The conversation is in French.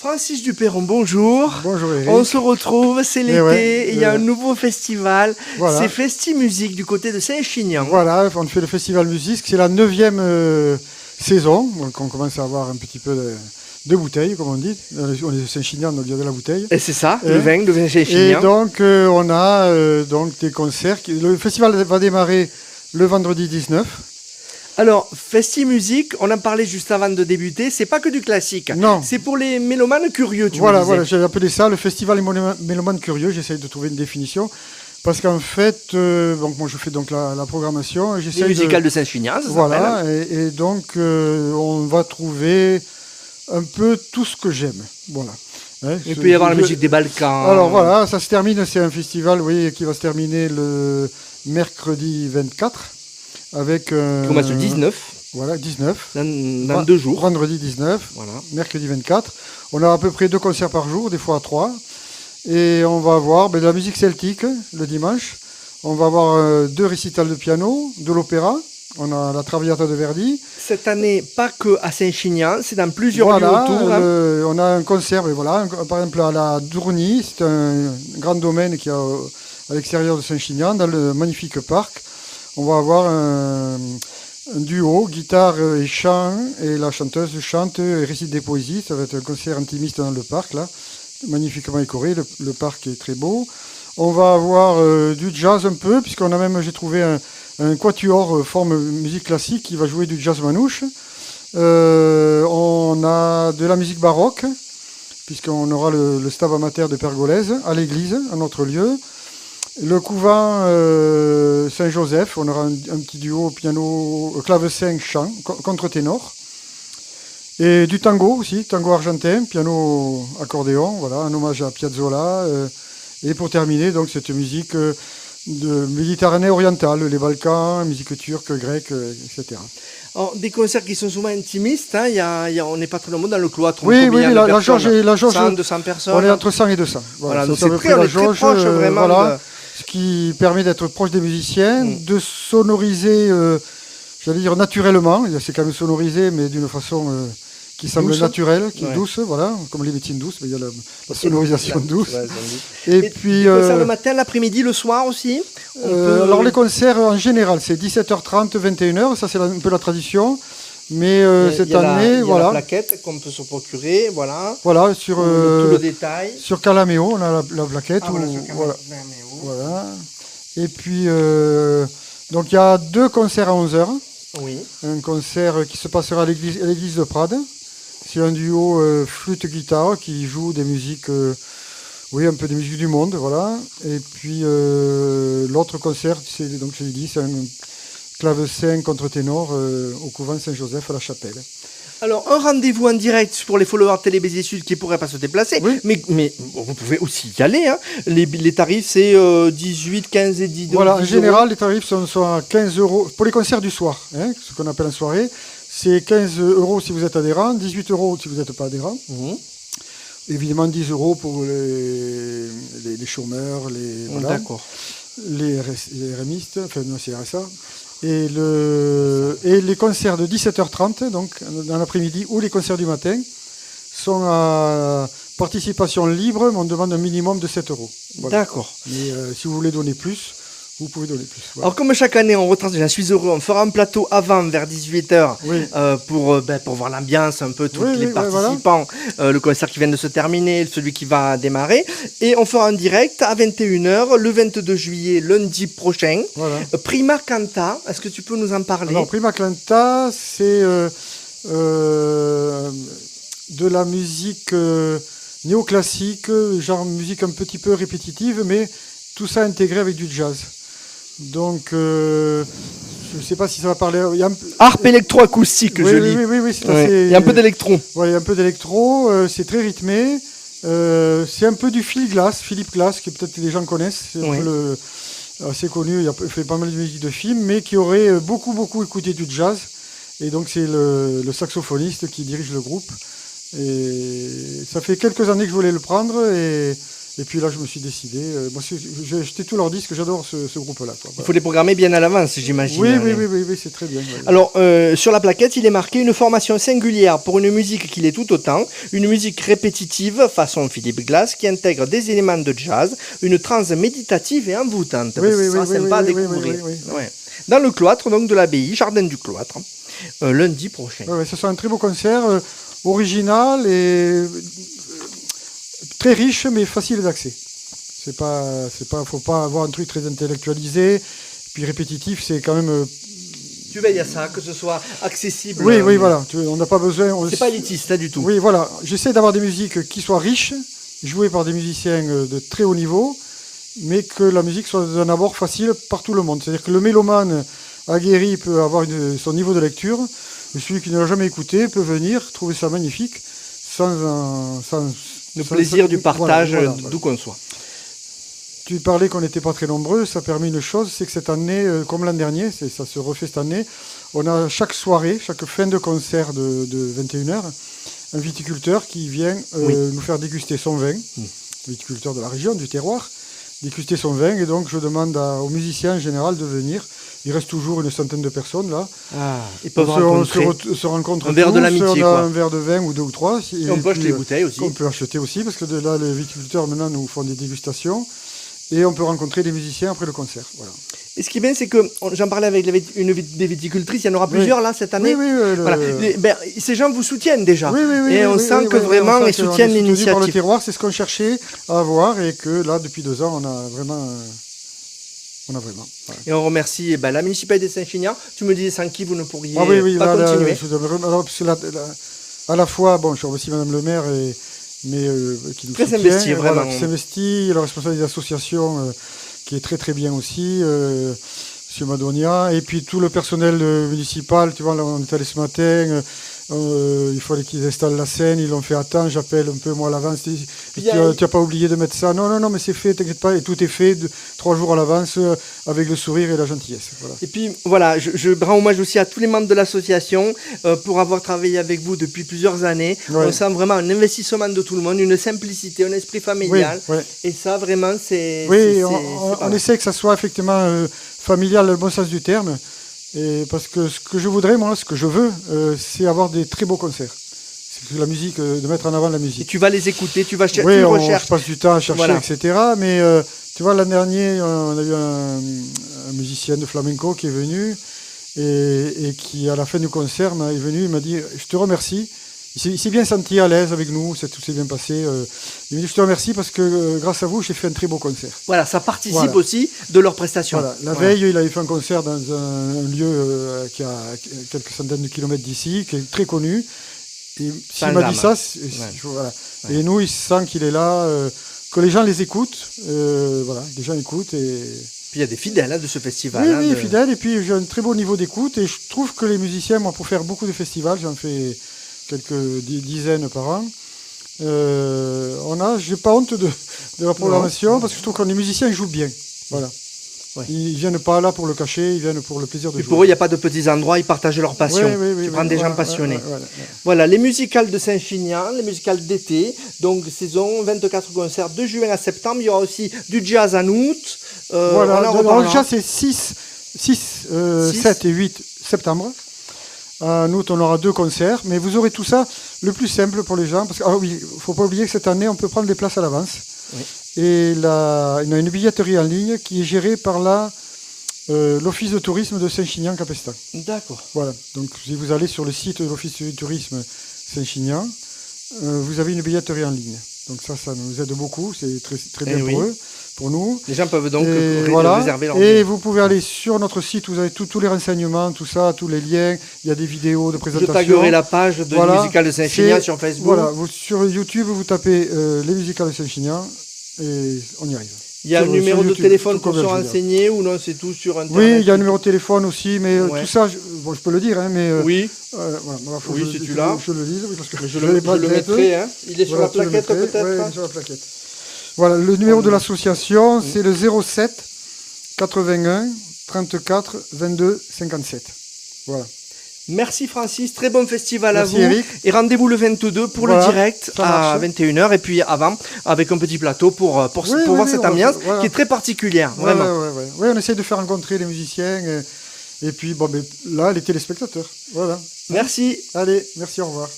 Francis Duperron, bonjour. Bonjour Eric. On se retrouve, c'est l'été, ouais, il y a un nouveau festival. Voilà. C'est Festi Musique du côté de Saint-Chinian. Voilà, on fait le festival musique, c'est la 9e saison, donc on commence à avoir un petit peu de bouteilles, comme on dit. On est de Saint-Chinian, donc il y a de la bouteille. Et c'est ça, le vin de Et Saint-Chinian. donc on a donc des concerts. Le festival va démarrer le vendredi 19. Alors, Festi Musique, on en parlait juste avant de débuter, c'est pas que du classique. Non. C'est pour les mélomanes curieux, tu Voilà, me disais. voilà, j'ai appelé ça le festival mélomane curieux, j'essaye de trouver une définition. Parce qu'en fait, donc moi je fais donc la programmation. Les musicales de Saint-Chinian, ça voilà, s'appelle. et donc on va trouver un peu tout ce que j'aime. Voilà. Hein, Il peut y avoir la musique des Balkans. Alors voilà, ça se termine, c'est un festival qui va se terminer le mercredi 24 avec. Commence le 19. Voilà, 19. Dans 2 jours. Vendredi 19, Voilà. mercredi 24. On a à peu près 2 concerts par jour, des fois 3. Et on va avoir de la musique celtique le dimanche. On va avoir 2 récitals de piano, de l'opéra. On a la Traviata de Verdi. Cette année, pas que à Saint-Chinian, c'est dans plusieurs lieux Voilà, autour. on a un concert, mais voilà, par exemple à la Dourny, c'est un grand domaine qui est à l'extérieur de Saint-Chinian, dans le magnifique parc. On va avoir un duo, guitare et chant, et la chanteuse chante et récite des poésies. Ça va être un concert intimiste dans le parc, là, magnifiquement décoré, le parc est très beau. On va avoir du jazz un peu, puisqu'on a même, j'ai trouvé un quatuor forme musique classique qui va jouer du jazz manouche. On a de la musique baroque, puisqu'on aura le stade amateur de Pergolèse à l'église, un autre lieu. Le couvent Saint-Joseph, on aura un petit duo piano, clavecin, chant, contre-ténor. Et du tango aussi, tango argentin, piano accordéon, voilà, un hommage à Piazzolla. Et pour terminer, donc cette musique de Méditerranée orientale, les Balkans, musique turque, grecque, etc. Alors, des concerts qui sont souvent intimistes, hein, on n'est pas très nombreux dans le cloître. Oui, la jauge, 100, 200 personnes. On est entre 100 et 200. Voilà, donc ça c'est très, on est très proche vraiment. Voilà, ce qui permet d'être proche des musiciens, de sonoriser, j'allais dire naturellement. C'est quand même sonorisé, mais d'une façon qui semble naturelle, qui est douce, voilà, comme les médecines douces, mais il y a la sonorisation douce. Et puis des concerts le matin, l'après-midi, le soir aussi. Alors les concerts en général, c'est 17h30, 21h, ça c'est un peu la tradition. Mais cette année, il y a voilà. la plaquette qu'on peut se procurer, voilà. Voilà, sur tout le détail. Sur Calameo, on a la plaquette. Ah, voilà, sur voilà. Calameo. Voilà. Et puis, donc il y a 2 concerts à 11h. Oui. Un concert qui se passera à l'église de Prades. C'est un duo flûte-guitare qui joue des musiques, un peu des musiques du monde, voilà. Et puis l'autre concert, c'est, donc je l'ai dit, c'est un clavecin contre-ténor au couvent Saint-Joseph à la Chapelle. Alors, un rendez-vous en direct pour les followers Télé Béziers Sud qui ne pourraient pas se déplacer, oui. mais vous pouvez aussi y aller. Hein. Les tarifs, c'est 18, 15 et 10 Voilà, 10 en général, les tarifs sont à 15 € pour les concerts du soir, hein, ce qu'on appelle en soirée. C'est 15 € si vous êtes adhérent, 18 € si vous n'êtes pas adhérent. Évidemment, 10 € pour les chômeurs, voilà, les remistes, enfin non, c'est RSA. Et les concerts de 17h30, donc dans l'après-midi, ou les concerts du matin, sont à participation libre, mais on demande un minimum de 7 €. Voilà. D'accord. Mais si vous voulez donner plus, vous pouvez donner plus. Voilà. Alors comme chaque année, on retransmet, j'en suis heureux, on fera un plateau avant, vers 18h, pour voir l'ambiance, un peu tous les participants, voilà. Le concert qui vient de se terminer, celui qui va démarrer. Et on fera un direct à 21h, le 22 juillet, lundi prochain. Voilà. Prima Canta, est-ce que tu peux nous en parler? Alors, Prima Canta, c'est de la musique néoclassique, genre musique un petit peu répétitive, mais tout ça intégré avec du jazz. Donc, je ne sais pas si ça va parler. Harpe électroacoustique, oui, je lis. Oui, c'est assez. Il y a un peu d'électro. Oui, un peu d'électro. C'est très rythmé. C'est un peu du Philippe Glass, que peut-être les gens connaissent. C'est un peu assez connu. Il fait pas mal de musique de film, mais qui aurait beaucoup écouté du jazz. Et donc, c'est le saxophoniste qui dirige le groupe. Et ça fait quelques années que je voulais le prendre. Et Et puis là, je me suis décidé. Moi, j'ai acheté tous leurs disques, j'adore ce groupe-là. Voilà. Il faut les programmer bien à l'avance, j'imagine. Oui, c'est très bien. Ouais. Alors, sur la plaquette, il est marqué une formation singulière pour une musique qui l'est tout autant, une musique répétitive, façon Philippe Glass, qui intègre des éléments de jazz, une trance méditative et envoûtante. Sympa à découvrir. Ouais. Dans le cloître donc de l'abbaye, jardin du cloître, lundi prochain. Ce sera un très beau concert, original et très riche, mais facile d'accès. Faut pas avoir un truc très intellectualisé, puis répétitif, c'est quand même. Tu veilles à ça, que ce soit accessible. Oui, voilà. On n'a pas besoin. C'est pas élitiste du tout. Oui, voilà. J'essaie d'avoir des musiques qui soient riches, jouées par des musiciens de très haut niveau, mais que la musique soit d'un abord facile par tout le monde. C'est-à-dire que le mélomane aguerri peut avoir son niveau de lecture, et celui qui ne l'a jamais écouté peut venir trouver ça magnifique, le plaisir du partage, d'où qu'on soit. Tu parlais qu'on n'était pas très nombreux, ça permet une chose, c'est que cette année, comme l'an dernier, ça se refait cette année, on a chaque soirée, chaque fin de concert de 21h, un viticulteur qui vient nous faire déguster son vin, viticulteur de la région, du terroir, déguster son vin, et donc je demande aux musiciens en général de venir. Il reste toujours une centaine de personnes là. Ils peuvent se rencontrent. Un verre de l'amitié. On a un verre de vin ou deux ou trois. Et on peut acheter des bouteilles aussi. On peut acheter aussi, parce que là, les viticulteurs maintenant nous font des dégustations. Et on peut rencontrer des musiciens après le concert. Voilà. Et ce qui est bien, c'est que j'en parlais avec une des viticultrices, il y en aura plusieurs là cette année. Ces gens vous soutiennent déjà. Et on sent que vraiment ils soutiennent l'initiative. Par le terroir, c'est ce qu'on cherchait à avoir, et que là, depuis 2 ans, on a vraiment. Voilà. Et on remercie la municipalité de Saint-Chinian. Tu me disais sans qui vous ne pourriez pas continuer. Alors, parce que à la fois, je remercie Madame le maire qui nous très investi, vraiment. Qui s'investit, le responsable des associations qui est très très bien aussi, Monsieur Madonia, et puis tout le personnel municipal. Tu vois, là, on est allé ce matin. Il fallait qu'ils installent la scène, ils l'ont fait à temps, j'appelle un peu moi à l'avance, tu n'as pas oublié de mettre ça, non mais c'est fait, t'inquiète pas, et tout est fait 3 jours à l'avance avec le sourire et la gentillesse. Voilà. Et puis voilà, je rends hommage aussi à tous les membres de l'association pour avoir travaillé avec vous depuis plusieurs années. On sent vraiment un investissement de tout le monde, une simplicité, un esprit familial, et ça vraiment c'est... Oui, on essaie que ça soit effectivement familial dans le bon sens du terme. Et parce que ce que je voudrais, moi, ce que je veux, c'est avoir des très beaux concerts. C'est que la musique, de mettre en avant la musique. Et tu vas les écouter, tu recherches. Je passe du temps à chercher, etc. Mais tu vois, l'an dernier, on a eu un musicien de flamenco qui est venu et qui, à la fin du concert, est venu, il m'a dit « Je te remercie ». Il s'est bien senti à l'aise avec nous, tout s'est bien passé. Il m'a dit, je te remercie parce que grâce à vous, j'ai fait un très beau concert. Voilà, ça participe aussi de leur prestation. Voilà. La veille, il avait fait un concert dans un lieu qui a quelques centaines de kilomètres d'ici, qui est très connu. Et s'il m'a dit ça, voilà. Et nous, il sent qu'il est là, que les gens les écoutent. Les gens écoutent. Puis il y a des fidèles de ce festival. Oui, fidèles. Et puis j'ai un très beau niveau d'écoute. Et je trouve que les musiciens, moi, pour faire beaucoup de festivals, j'en fais quelques dizaines par an. J'ai pas honte de la programmation parce que je trouve que les musiciens jouent bien. Voilà. Ils viennent pas là pour le cacher, ils viennent pour le plaisir de jouer. Pour eux, il n'y a pas de petits endroits, ils partagent leur passion. Tu prends des gens passionnés. Voilà, les musicales de Saint-Chinian, les musicales d'été, donc saison 24 concerts de juin à septembre. Il y aura aussi du jazz en août. Le jazz c'est 6, 7 et 8 septembre. En août, on aura 2 concerts, mais vous aurez tout ça le plus simple pour les gens. Parce que, il ne faut pas oublier que cette année, on peut prendre des places à l'avance. Oui. Et il y a une billetterie en ligne qui est gérée par l'Office de tourisme de Saint-Chinian-Capestan. D'accord. Voilà. Donc, si vous allez sur le site de l'Office de tourisme Saint-Chinian, vous avez une billetterie en ligne. Donc ça nous aide beaucoup. C'est très, très bien pour eux. Pour nous. Les gens peuvent donc réserver leur billet. Et vous pouvez aller sur notre site, vous avez tous les renseignements, tout ça, tous les liens, il y a des vidéos de présentation. Je taguerai la page de Musicales de Saint-Chinian sur Facebook. Voilà, sur YouTube, vous tapez les Musicales de Saint-Chinian et on y arrive. Il y a un numéro de téléphone pour se renseigner ou non, c'est tout sur Internet? Oui, il y a un numéro de téléphone aussi, mais tout ça, je peux le dire, mais... oui, si tu l'as. Je le lise, parce que je le mettrai, il est sur la plaquette peut-être? Oui, il est sur la plaquette. Voilà, le numéro de l'association, c'est le 07 81 34 22 57. Voilà. Merci Francis, très bon festival Merci à vous. Eric. Et rendez-vous le 22 pour le direct à 21h et puis avant avec un petit plateau pour voir cette ambiance qui est très particulière, vraiment. Oui, on essaie de faire rencontrer les musiciens et puis là les téléspectateurs. Voilà. Merci. Allez, merci, au revoir.